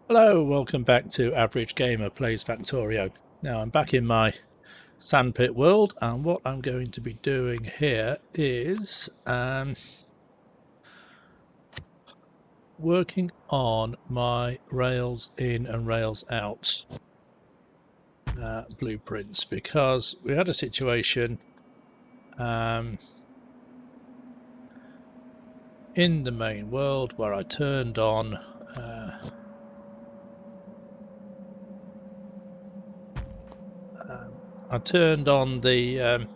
Hello, welcome back to Average Gamer Plays Factorio. Now I'm back in my sandpit world, and what I'm going to be doing here is working on my rails in and rails out blueprints, because we had a situation in the main world where I turned on the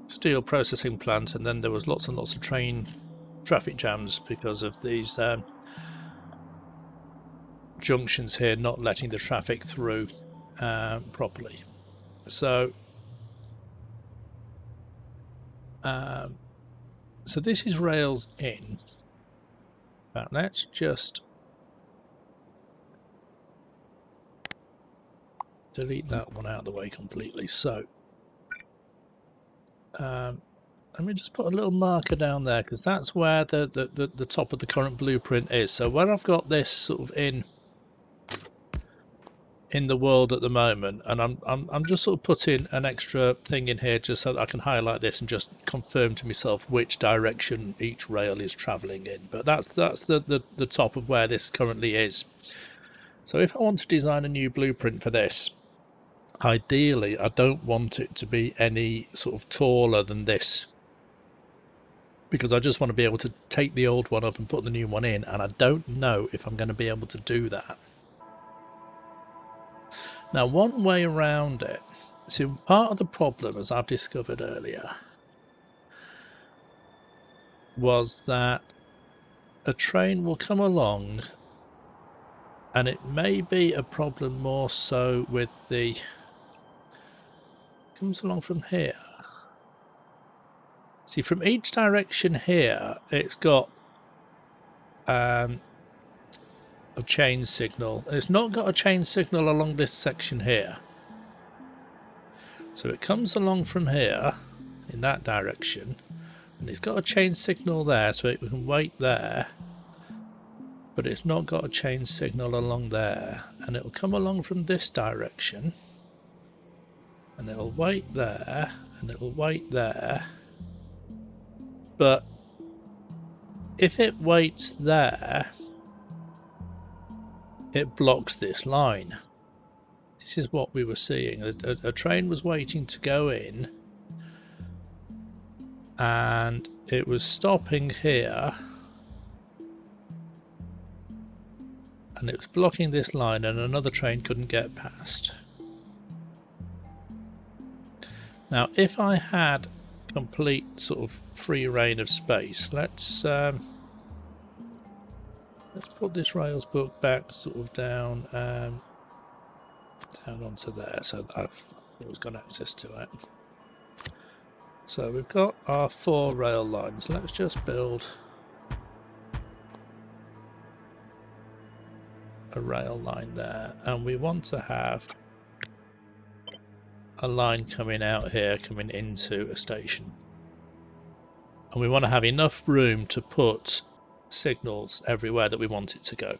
steel processing plant, and then there was lots and lots of train traffic jams because of these junctions here not letting the traffic through properly. So this is rails in. Now let's just delete that one out of the way completely. So let me just put a little marker down there, because that's where the top of the current blueprint is. So where I've got this sort of in the world at the moment, and I'm just sort of putting an extra thing in here just so that I can highlight this and just confirm to myself which direction each rail is traveling in. But that's the top of where this currently is. So if I want to design a new blueprint for this, ideally I don't want it to be any sort of taller than this, because I just want to be able to take the old one up and put the new one in, and I don't know if I'm going to be able to do that. Now, one way around it, see, part of the problem, as I've discovered earlier, was that a train will come along, and it may be a problem more so with the comes along from here. See, from each direction here, it's got a chain signal. It's not got a chain signal along this section here. So it comes along from here in that direction, and it's got a chain signal there, so it can wait there, but it's not got a chain signal along there, and it'll come along from this direction, and it'll wait there, and it'll wait there. But if it waits there, it blocks this line. This is what we were seeing. A train was waiting to go in, and it was stopping here, and it was blocking this line, and another train couldn't get past. Now, if I had complete sort of free reign of space, let's put this rails book back sort of down onto there, so that I've always got access to it. So we've got our 4 rail lines. Let's just build a rail line there, and we want to have a line coming out here, coming into a station, and we want to have enough room to put signals everywhere that we want it to go.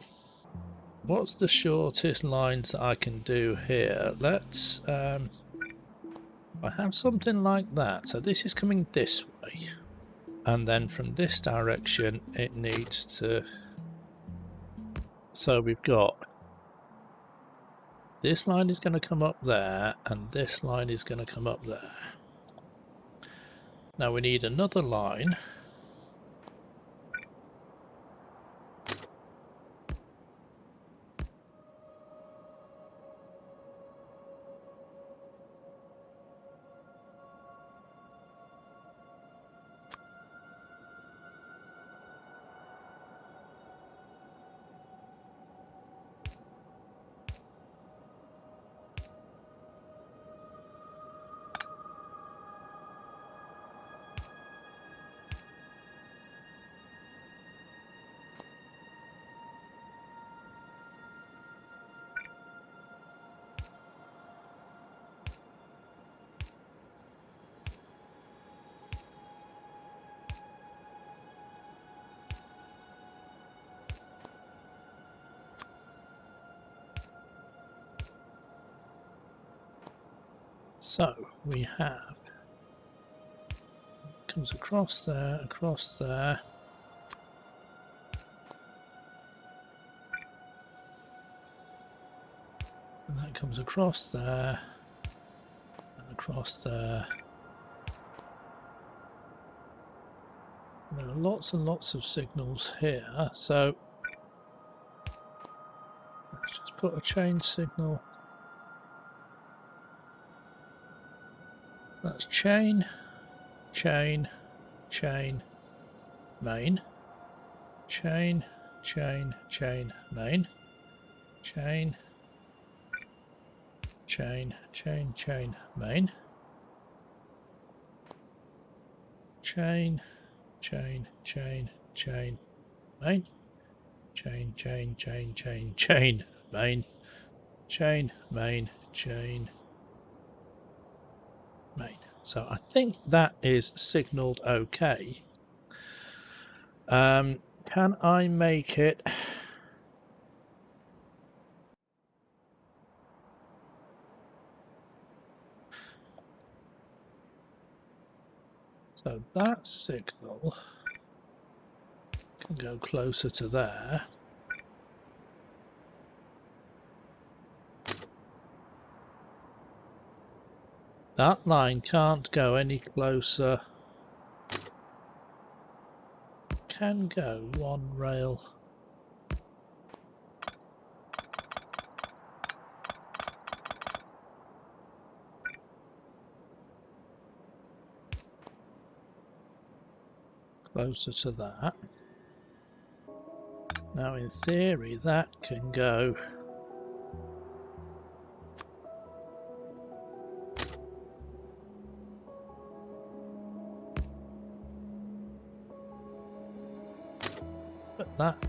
What's the shortest lines that I can do here? Let's I have something like that. So this is coming this way, and then from this direction it needs to, so we've got this line is going to come up there, and this line is going to come up there. Now we need another line . So we have, comes across there, and that comes across there, and across there. There are lots and lots of signals here, so let's just put a change signal. That's chain, chain, chain, main, chain, chain, chain, main, chain, chain, chain, chain, main, chain, chain, chain, chain, main, chain, chain, chain, chain, chain, main, chain, main, chain, main. So I think that is signaled okay. Can I make it? So that signal can go closer to there. That line can't go any closer. Can go one rail. Closer to that. Now in theory that can go but that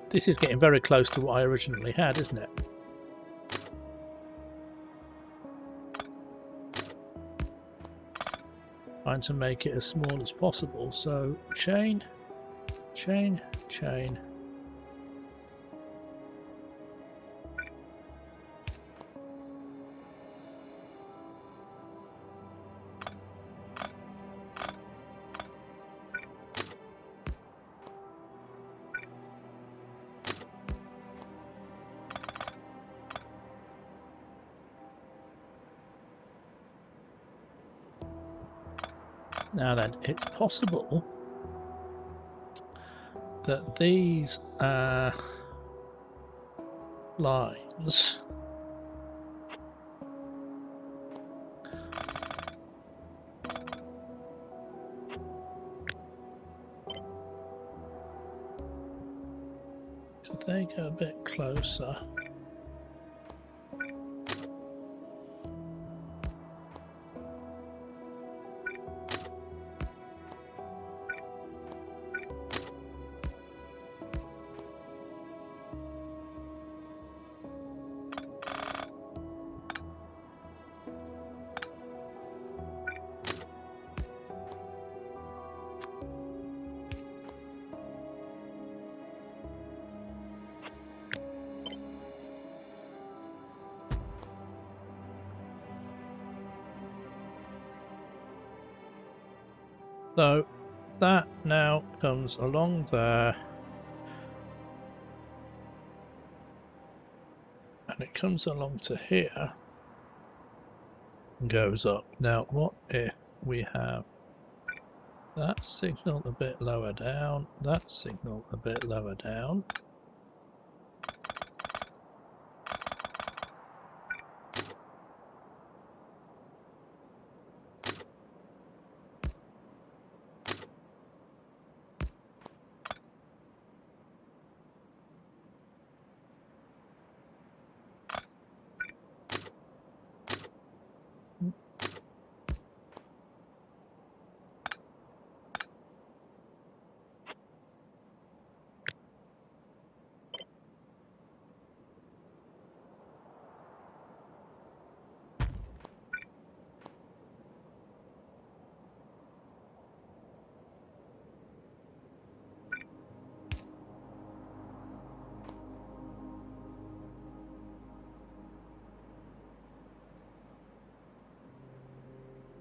this is getting very close to what I originally had, isn't it? Trying to make it as small as possible, so chain, chain, chain. Now then, it's possible that these lines could they go a bit closer? So that now comes along there and it comes along to here and goes up. Now what if we have that signal a bit lower down, that signal a bit lower down,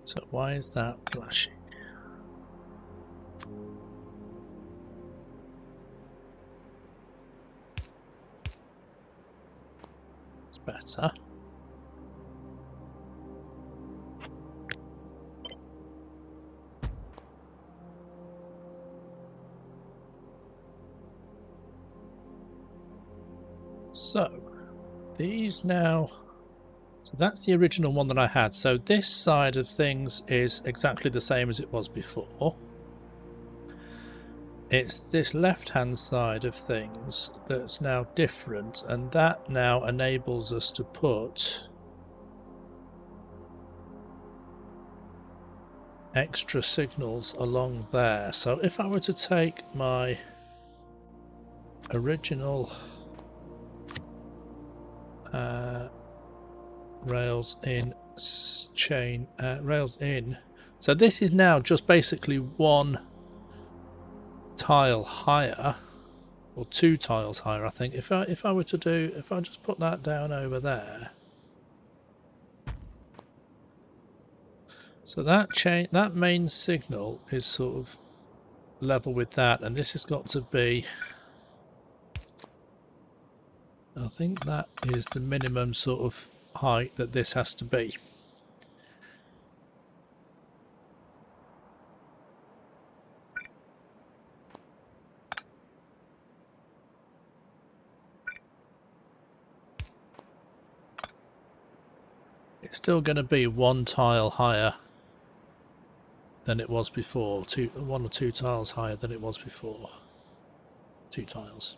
So why is that flashing? It's better. So these now, so that's the original one that I had. So this side of things is exactly the same as it was before. It's this left-hand side of things that's now different, and that now enables us to put extra signals along there. So if I were to take my original rails in chain rails in, so this is now just basically one tile higher, or two tiles higher, I think. If I were to do, if I just put that down over there, so that main signal is sort of level with that, and this has got to be, I think that is the minimum sort of height that this has to be. It's still going to be one tile higher than it was before, one or two tiles higher than it was before. Two tiles.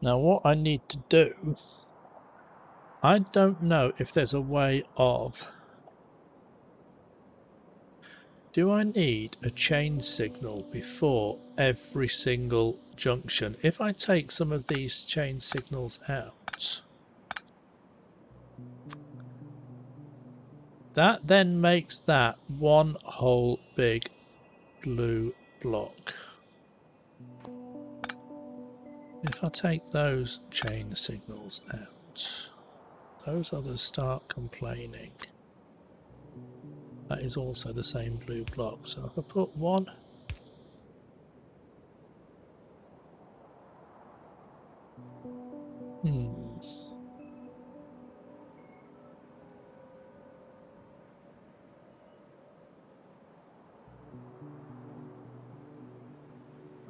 Now what I need to do, I don't know if there's a way of, do I need a chain signal before every single junction? If I take some of these chain signals out, that then makes that one whole big blue block. If I take those chain signals out, those others start complaining. That is also the same blue block. So if I put one,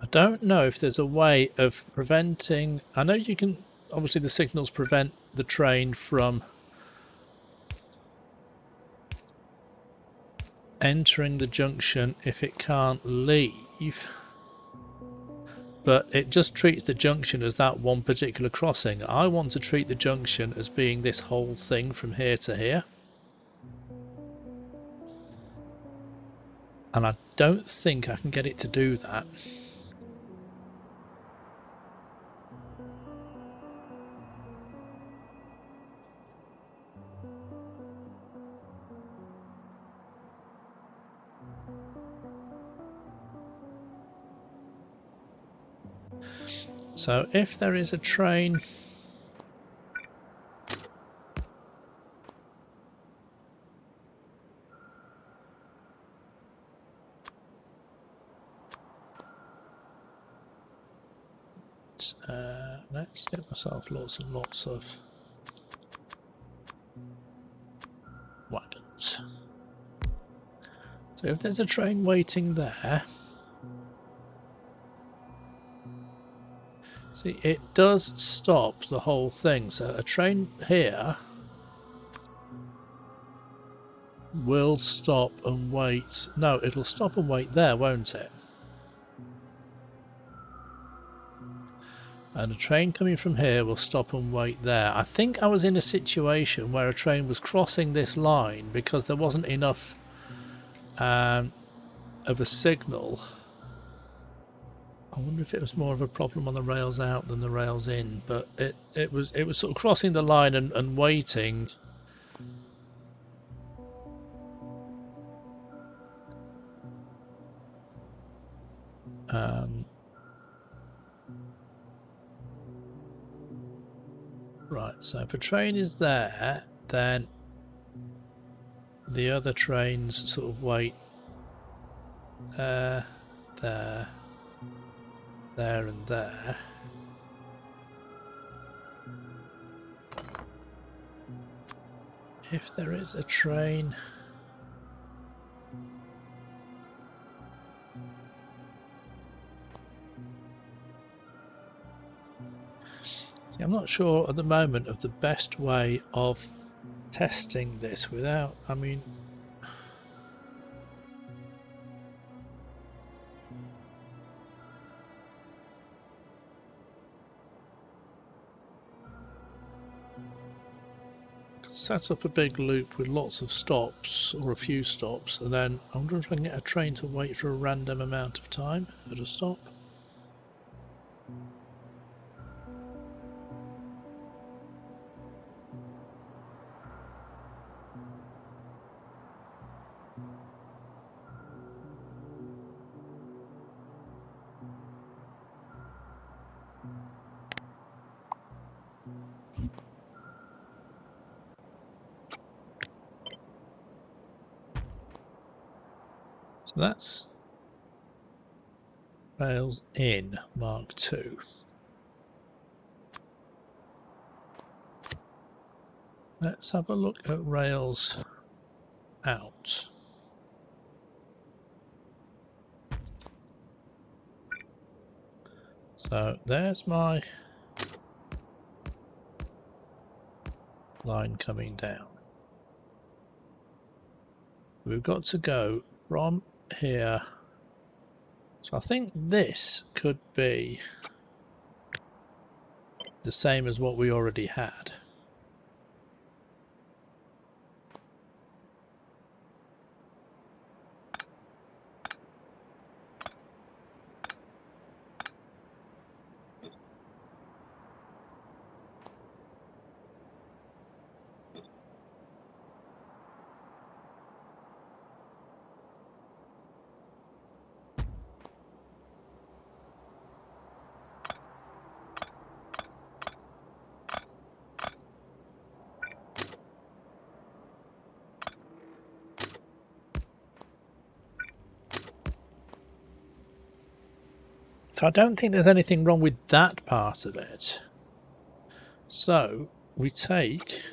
I don't know if there's a way of preventing, I know you can, obviously the signals prevent the train from entering the junction if it can't leave, but it just treats the junction as that one particular crossing. I want to treat the junction as being this whole thing from here to here, and I don't think I can get it to do that. So if there is a train let's get myself lots and lots of wagons. So if there's a train waiting there, see, it does stop the whole thing. So a train here will stop and wait. No, it'll stop and wait there, won't it? And a train coming from here will stop and wait there. I think I was in a situation where a train was crossing this line because there wasn't enough of a signal. I wonder if it was more of a problem on the rails out than the rails in, but it was sort of crossing the line and waiting. Right, so if a train is there, then the other trains sort of wait there, there, there and there. If there is a train... I'm not sure at the moment of the best way of testing this without, I mean... set up a big loop with lots of stops, or a few stops, and then I wonder if I can get a train to wait for a random amount of time at a stop. So that's rails in Mark II. Let's have a look at rails out. So there's my line coming down. We've got to go from here. So I think this could be the same as what we already had. So I don't think there's anything wrong with that part of it. So we take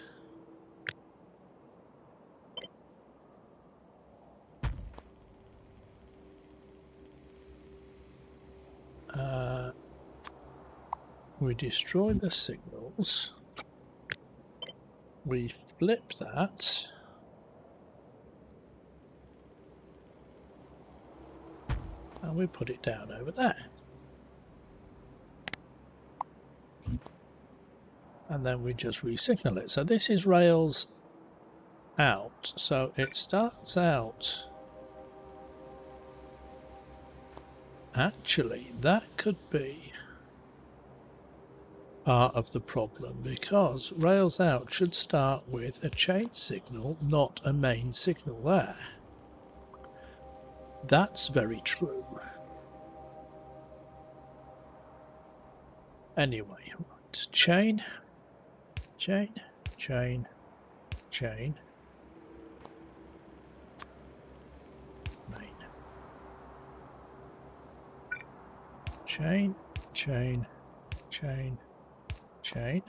we destroy the signals, we flip that, and we put it down over there. And then we just re-signal it. So this is rails out. So it starts out... Actually, that could be part of the problem, because rails out should start with a chain signal, not a main signal there. That's very true. Anyway, right. Chain, chain, chain, chain, main. Chain, chain, chain, chain,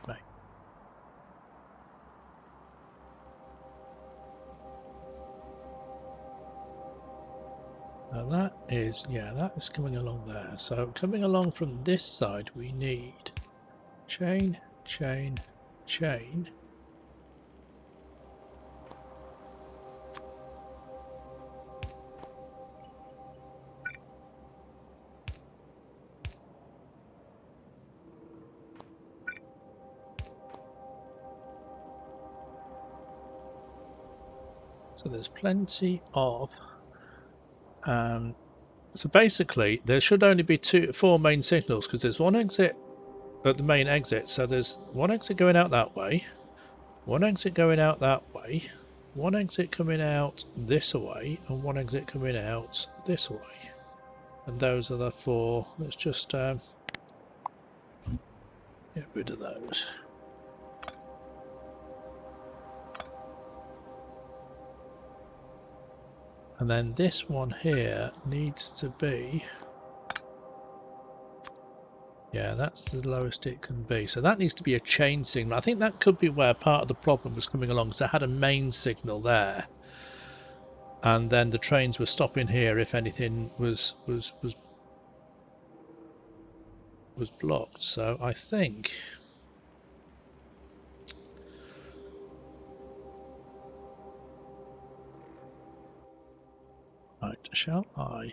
main. Now that is, yeah, that is coming along there. So coming along from this side, we need chain, chain, chain. So there's plenty of... so basically, there should only be four main signals, because there's one exit at the main exit. So there's one exit going out that way, one exit going out that way, one exit coming out this way, and one exit coming out this way. And those are the four. Let's just... Get rid of those. And then this one here needs to be, yeah, that's the lowest it can be. So that needs to be a chain signal. I think that could be where part of the problem was coming along, because I had a main signal there. And then the trains were stopping here if anything was blocked. So I think, right, shall I?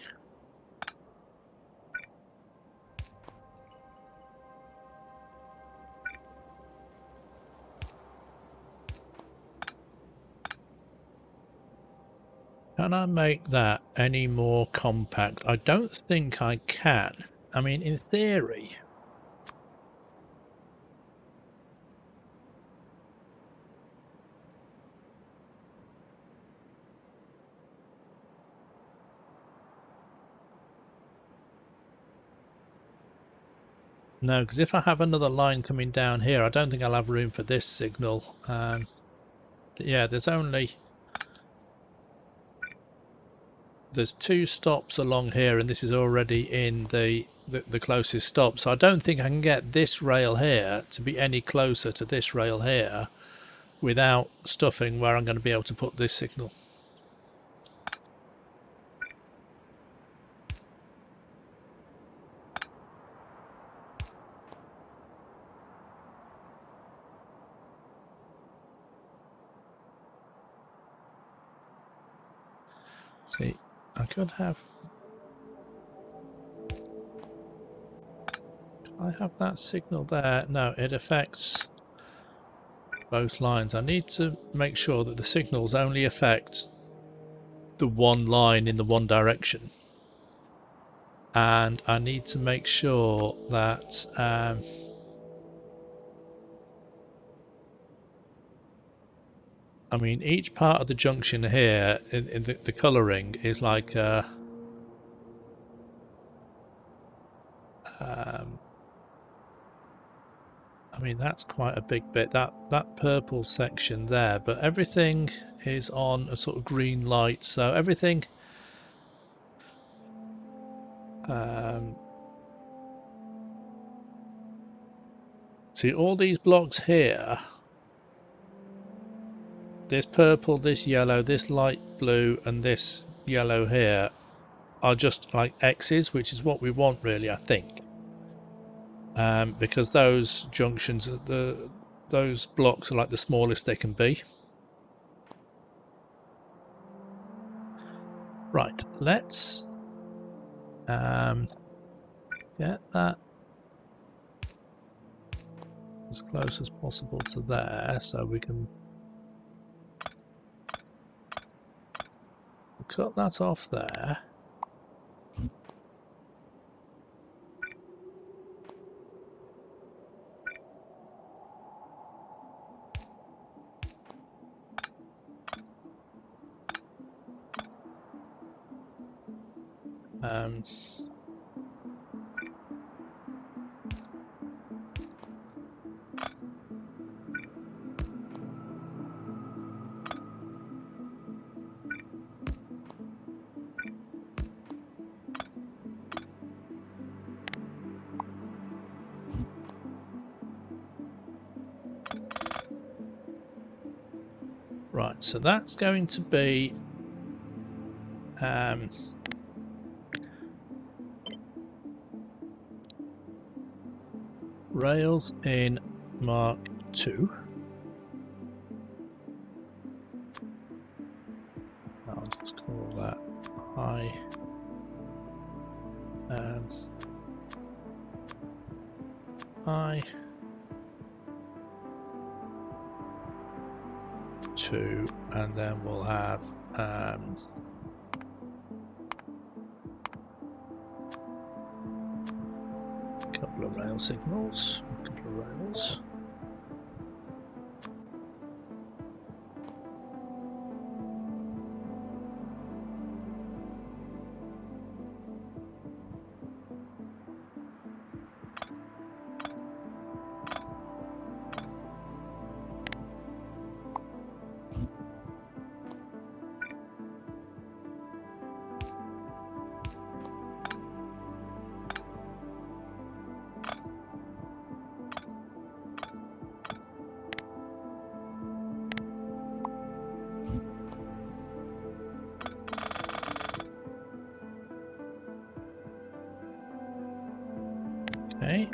Can I make that any more compact? I don't think I can. I mean, in theory. No, because if I have another line coming down here, I don't think I'll have room for this signal. Yeah, there's 2 stops along here, and this is already in the closest stop. So I don't think I can get this rail here to be any closer to this rail here without stuffing where I'm going to be able to put this signal. See, I could have... I have that signal there. No, it affects both lines. I need to make sure that the signals only affect the one line in the one direction. And I need to make sure that I mean, each part of the junction here in the colouring is like I mean, that's quite a big bit, that purple section there, but everything is on a sort of green light, so everything see, all these blocks here, this purple, this yellow, this light blue, and this yellow here are just like X's, which is what we want really, I think. Because those junctions, those blocks are like the smallest they can be. Right, let's get that as close as possible to there, so we can cut that off there. Right, so that's going to be rails in Mark II. I'll just call that I II, and then we'll have a couple of rail signals, a couple of rails.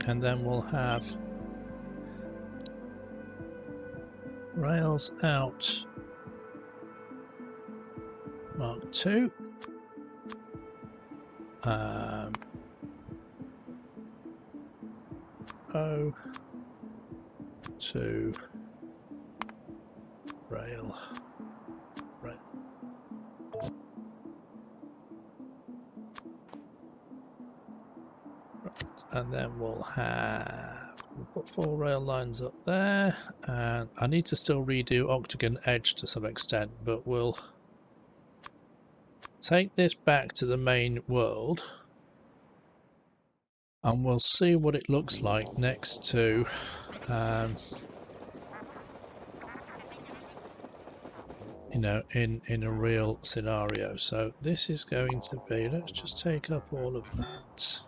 and then we'll have rails out Mark 2. O to rail. Right. And then we'll put 4 rail lines up there, and I need to still redo octagon edge to some extent, but we'll take this back to the main world and we'll see what it looks like next to you know, in a real scenario. So this is going to be, let's just take up all of that.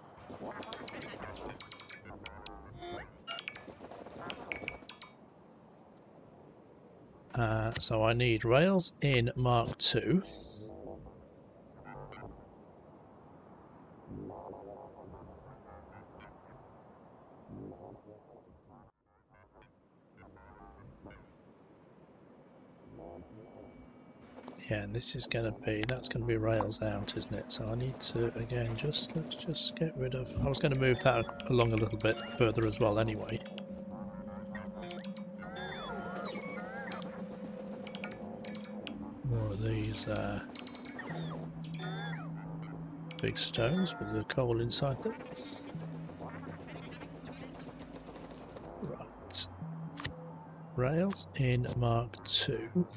So I need rails in Mark 2. Yeah, and this is going to be, that's going to be rails out, isn't it? So I need to, again, let's just get rid of, I was going to move that along a little bit further as well anyway. More of these big stones with the coal inside them. Right. Rails in Mark 2.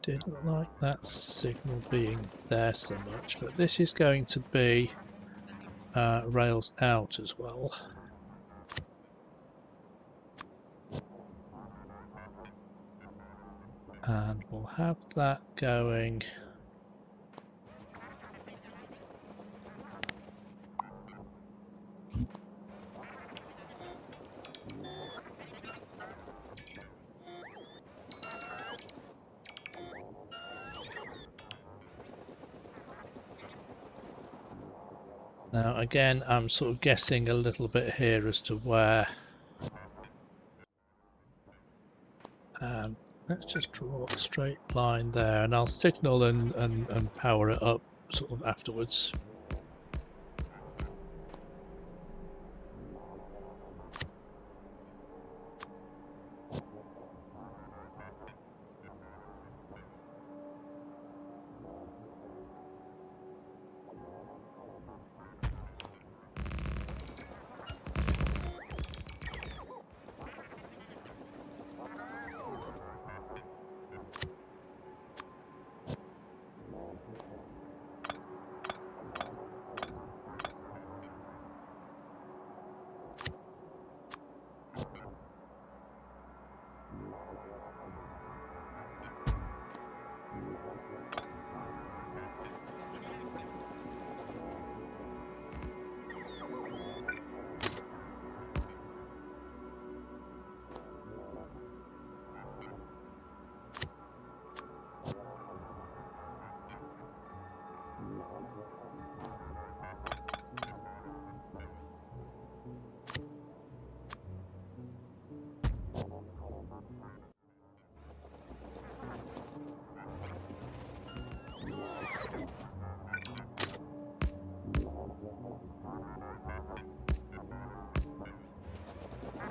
Didn't like that signal being there so much, but this is going to be rails out as well. And we'll have that going now. Again, I'm sort of guessing a little bit here as to where let's just draw a straight line there, and I'll signal and power it up sort of afterwards.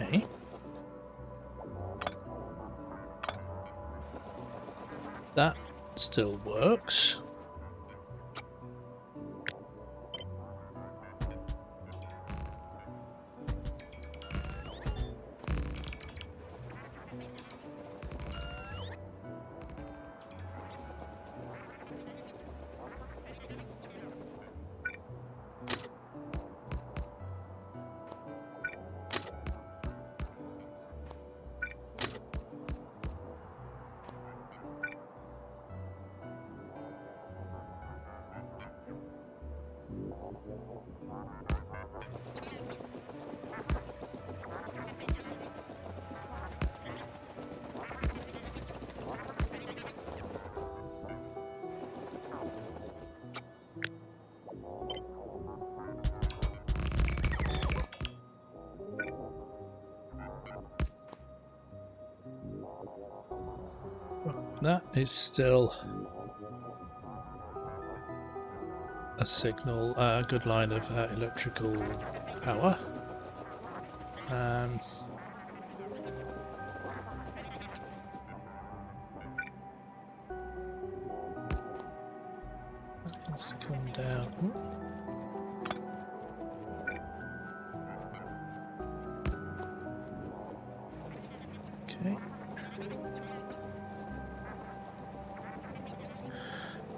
Okay. That still works. that is still a signal, a good line of electrical power. That needs to come down. Okay.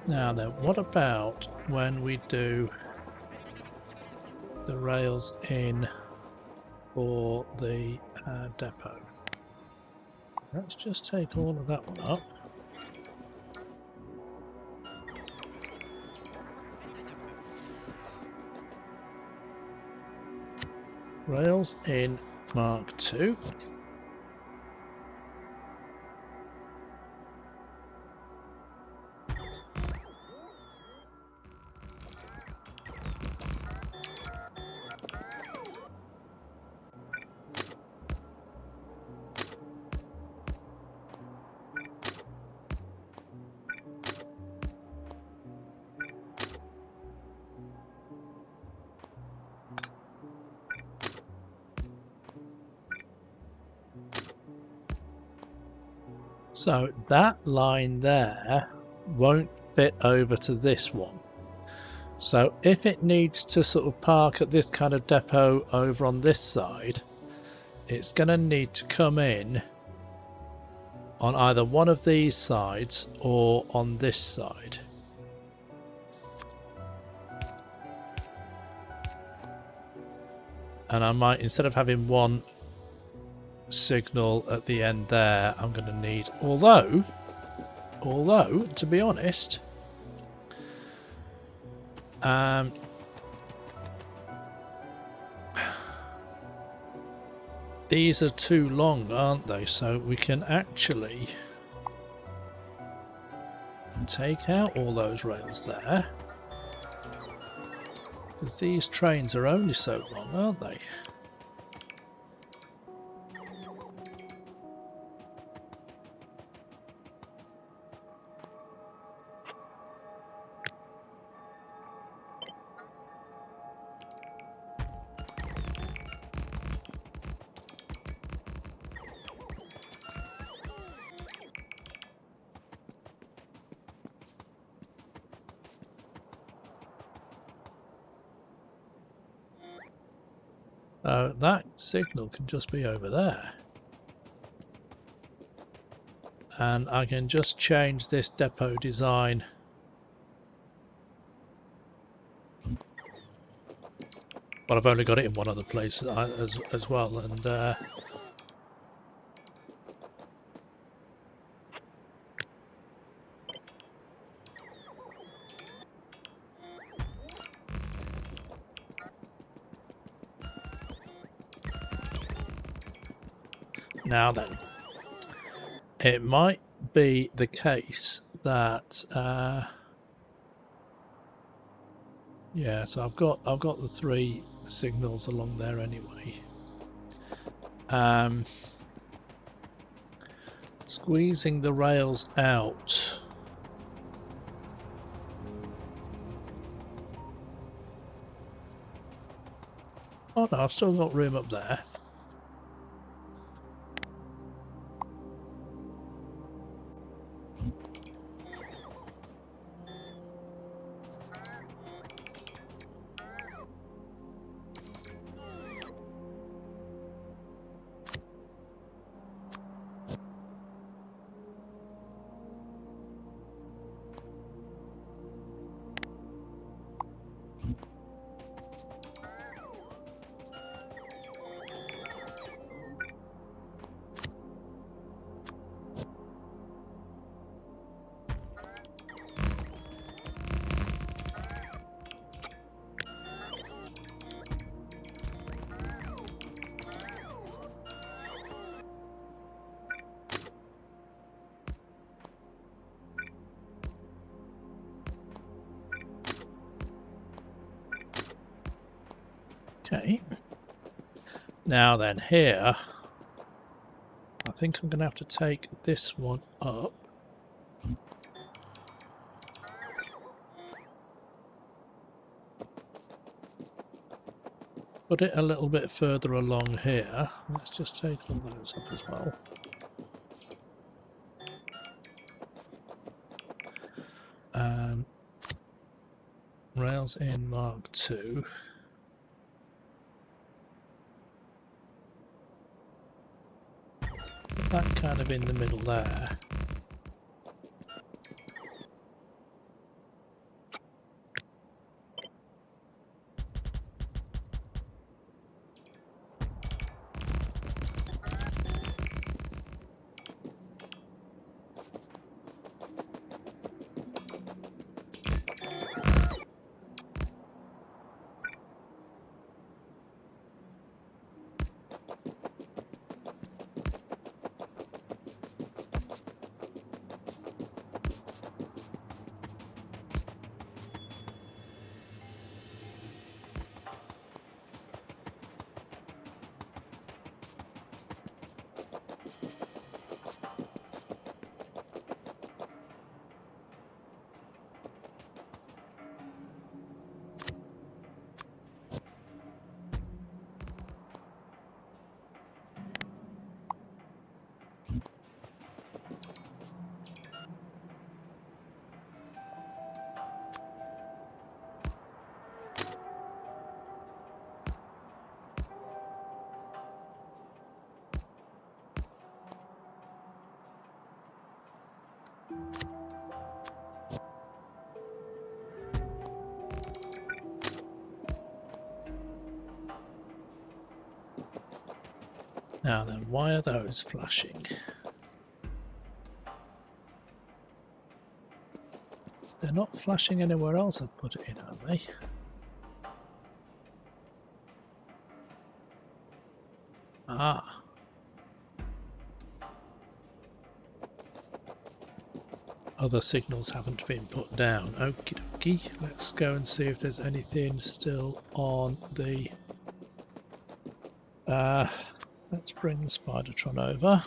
Now then, what about when we do the rails in for the depot? Let's just take all of that one up. Rails in Mark II. So that line there won't fit over to this one. So if it needs to sort of park at this kind of depot over on this side, it's going to need to come in on either one of these sides or on this side. And I might, instead of having one signal at the end there, I'm going to need, although to be honest, these are too long, aren't they? So we can actually take out all those rails there, because these trains are only so long, aren't they? That signal can just be over there. And I can just change this depot design. But I've only got it in one other place as well, and now then, it might be the case that yeah, so I've got the three signals along there anyway. Squeezing the rails out. Oh no, I've still got room up there. Okay. Now then, here, I think I'm going to have to take this one up. put it a little bit further along here. Let's just take all those up as well. Rails in Mark 2. Put that kind of in the middle there. Now then, why are those flashing? They're not flashing anywhere else I've put it in, are they? Ah. Other signals haven't been put down. Okie dokie. Let's go and see if there's anything still on the... let's bring the Spidertron over.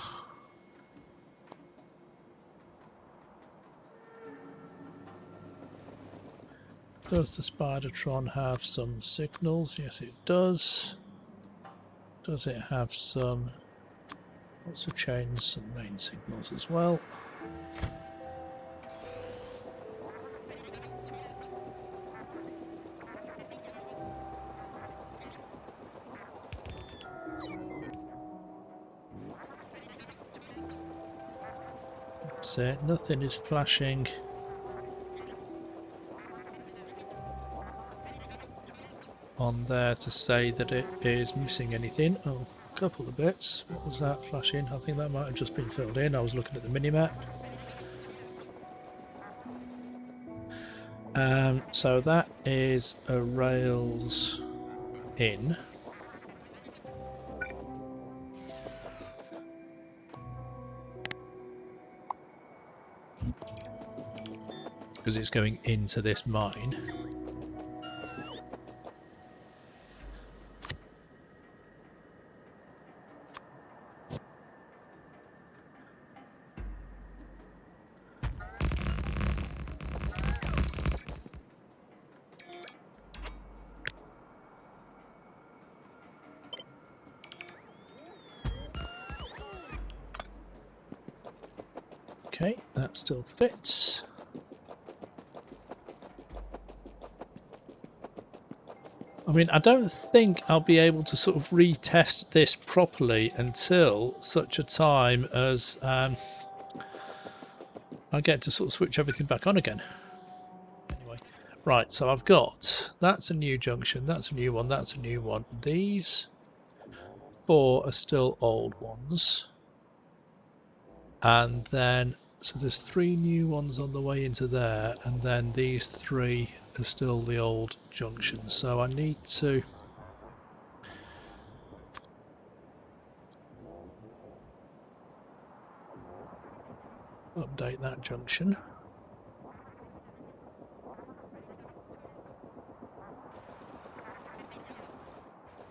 Does the Spidertron have some signals? Yes, it does. Does it have some... lots of chains, some main signals as well? That's it, nothing is flashing. On there to say that it is missing anything. Oh, a couple of bits. What was that flashing? I think that might have just been filled in. I was looking at the minimap. So that is a rails in. Because it's going into this mine. Okay, that still fits. I mean, I don't think I'll be able to sort of retest this properly until such a time as I get to sort of switch everything back on again. Anyway, right, so I've got, that's a new junction, that's a new one, that's a new one. These 4 are still old ones. And then, so there's 3 new ones on the way into there, and then these 3 are still the old junctions. So I need to update that junction.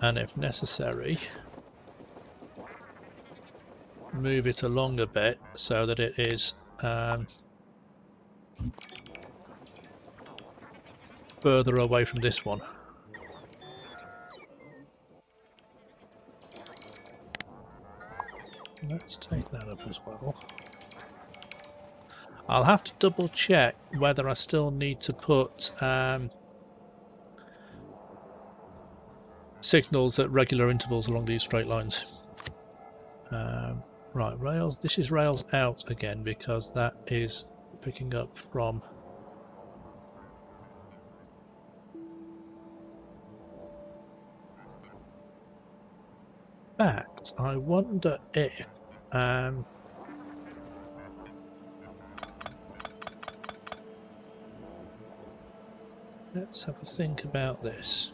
And if necessary, move it along a bit so that it is further away from this one. as well. I'll have to double check whether I still need to put signals at regular intervals along these straight lines. Right, rails. This is rails out again because that is picking up from fact. I wonder if let's have a think about this.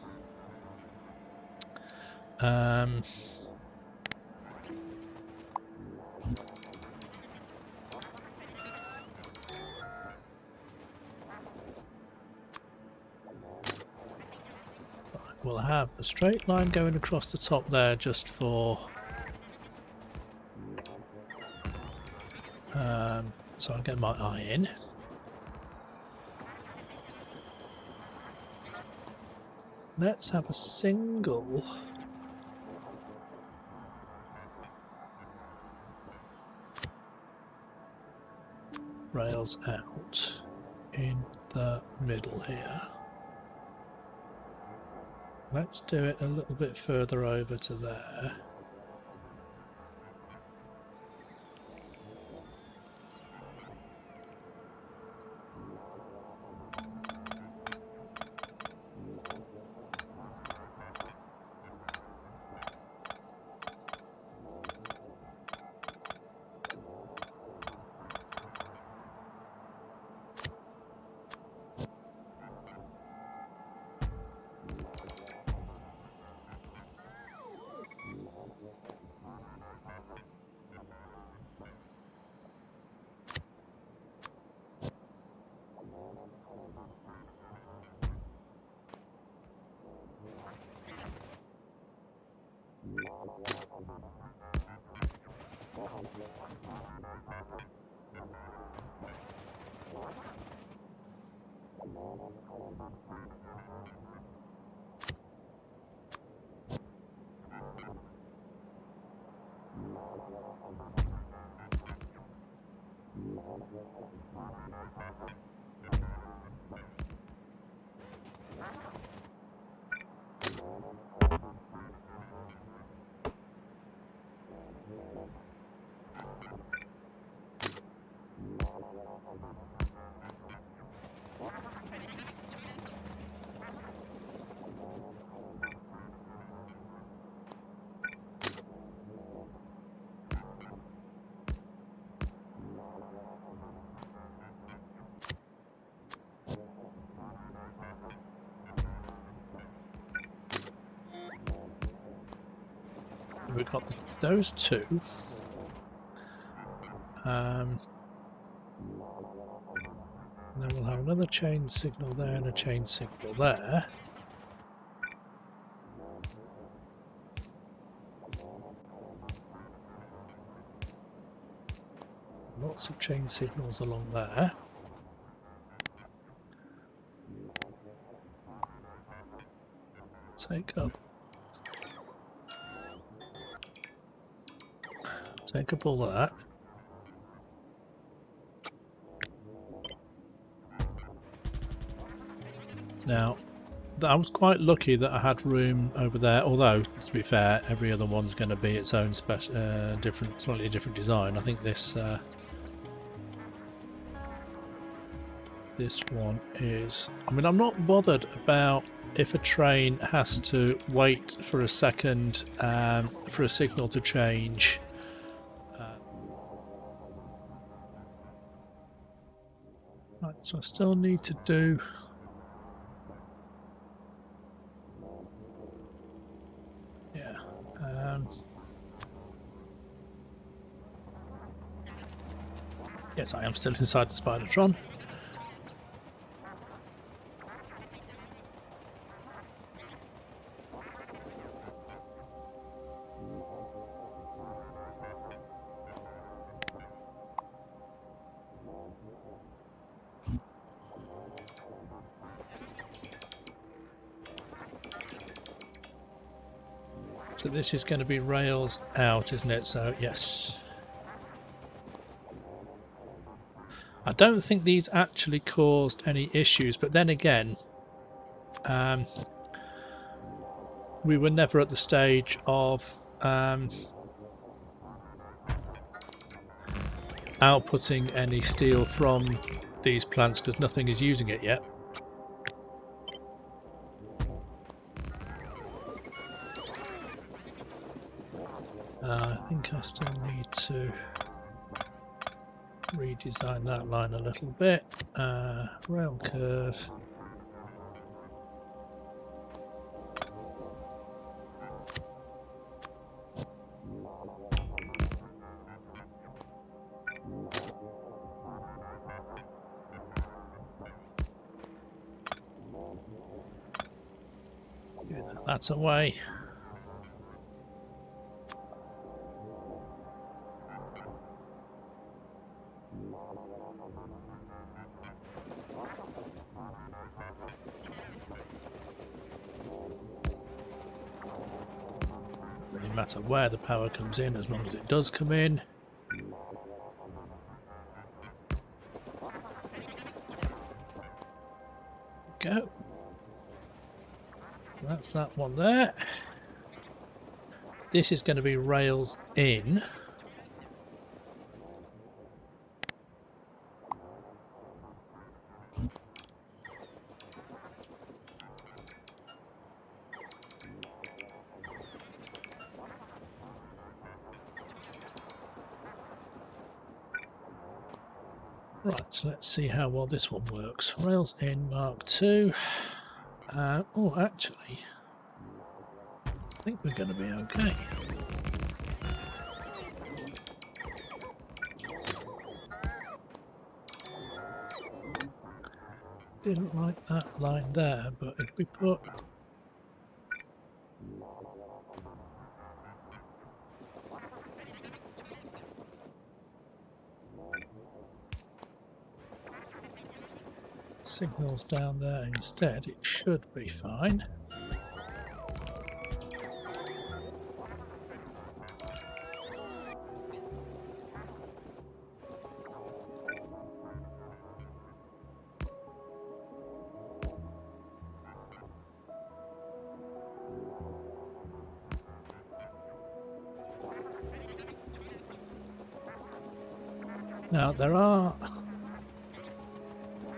We'll have a straight line going across the top there just for so I'll get my eye in. Let's have a single rails out in the middle here. Let's do it a little bit further over to there. We've got those two. Then we'll have another chain signal there and a chain signal there. Lots of chain signals along there. Take up all of that. Now, I was quite lucky that I had room over there, although, to be fair, every other one's going to be its own special, slightly different design. I think this one is... I mean, I'm not bothered about if a train has to wait for a second for a signal to change. Right, so I still need to do... Yeah. Yes, I am still inside the Spidertron. So this is going to be rails out, isn't it? So yes. I don't think these actually caused any issues, but then again, we were never at the stage of outputting any steel from these plants because nothing is using it yet. I think I still need to redesign that line a little bit. Rail curve. That's away. Really matter where the power comes in, as long as it does come in. Go. That's that one there. This is going to be rails in. Right, so let's see how well this one works. Rails in Mark II. Oh, actually, I think we're going to be okay. Didn't like that line there, but if we put signals down there instead, it should be fine. Now there are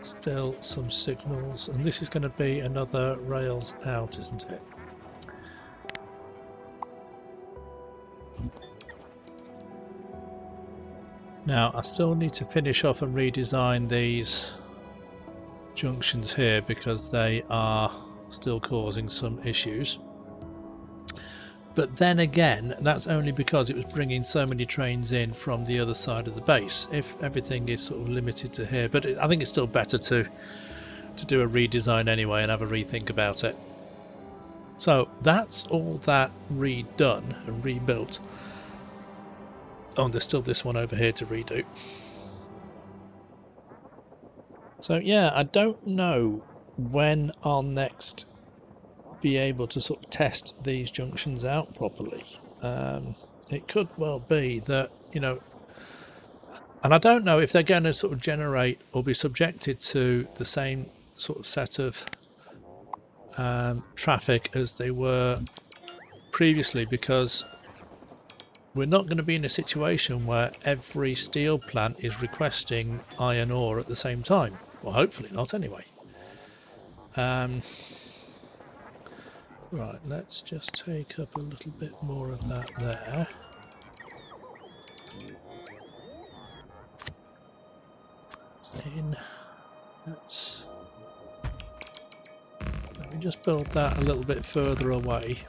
still some signals, and this is going to be another rails out, isn't it? Now I still need to finish off and redesign these junctions here because they are still causing some issues. But then again, that's only because it was bringing so many trains in from the other side of the base. If everything is sort of limited to here, but I think it's still better to do a redesign anyway and have a rethink about it. So that's all that redone and rebuilt. Oh, and there's still this one over here to redo. So yeah, I don't know when I'll next be able to sort of test these junctions out properly. It could well be that, you know, and I don't know if they're going to sort of generate or be subjected to the same sort of set of traffic as they were previously, because we're not going to be in a situation where every steel plant is requesting iron ore at the same time. Well, hopefully not anyway. Right, let's just take up a little bit more of that there. In. Let me just build that a little bit further away.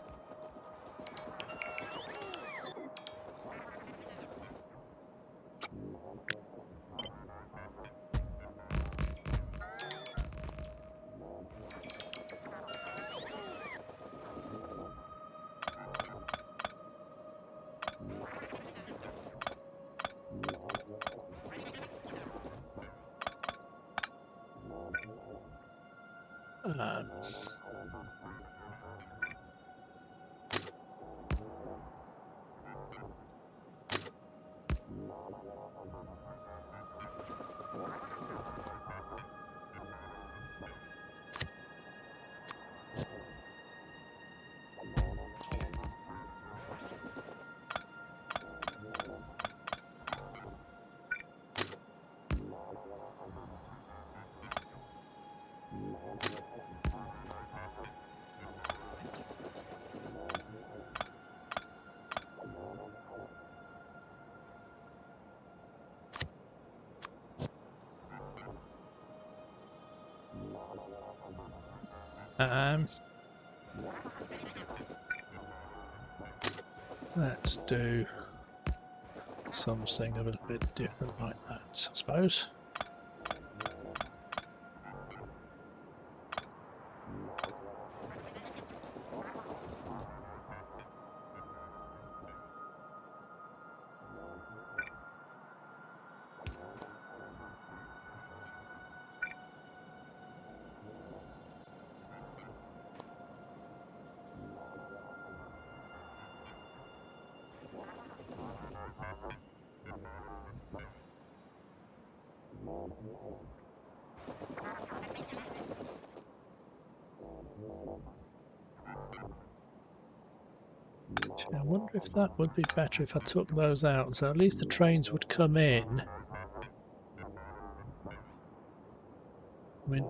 Let's do something a little bit different like that, I suppose. I wonder if that would be better if I took those out, so at least the trains would come in. I mean,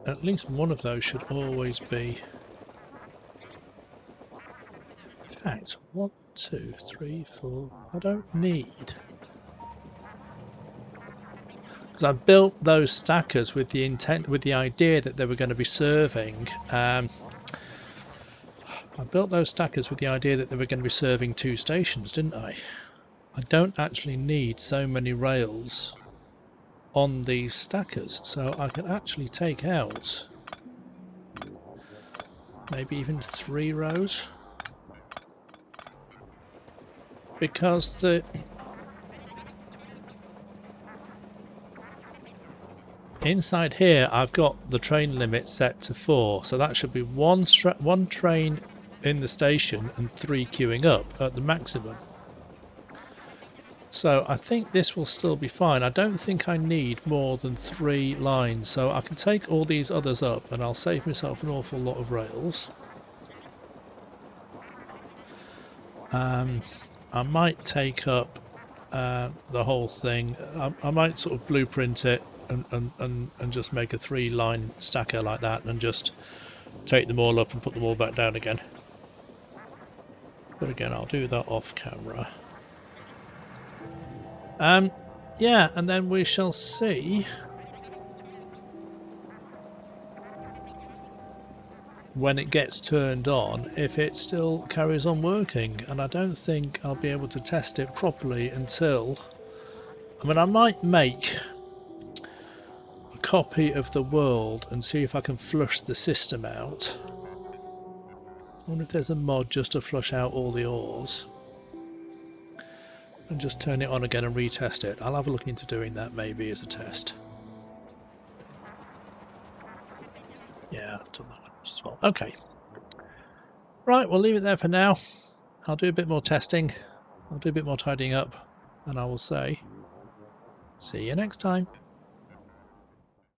at least one of those should always be. In fact, 1, 2, 3, 4. I don't need. Because I built those stackers with the intent, with the idea that they were going to be serving. I built those stackers with the idea that they were going to be serving 2 stations, didn't I? I don't actually need so many rails on these stackers, so I can actually take out maybe even 3 rows, because the inside here I've got the train limit set to 4, so that should be one train in the station and 3 queuing up at the maximum. So I think this will still be fine. I don't think I need more than 3 lines, so I can take all these others up and I'll save myself an awful lot of rails. I might take up the whole thing. I might sort of blueprint it and just make a 3-line stacker like that and just take them all up and put them all back down again. But again, I'll do that off camera. Yeah, and then we shall see when it gets turned on if it still carries on working, and I don't think I'll be able to test it properly until, I mean, I might make a copy of the world and see if I can flush the system out. I wonder if there's a mod just to flush out all the ores and just turn it on again and retest it. I'll have a look into doing that maybe as a test. Yeah, I've done that as well. Okay. Right, we'll leave it there for now. I'll do a bit more testing. I'll do a bit more tidying up. And I will say, see you next time.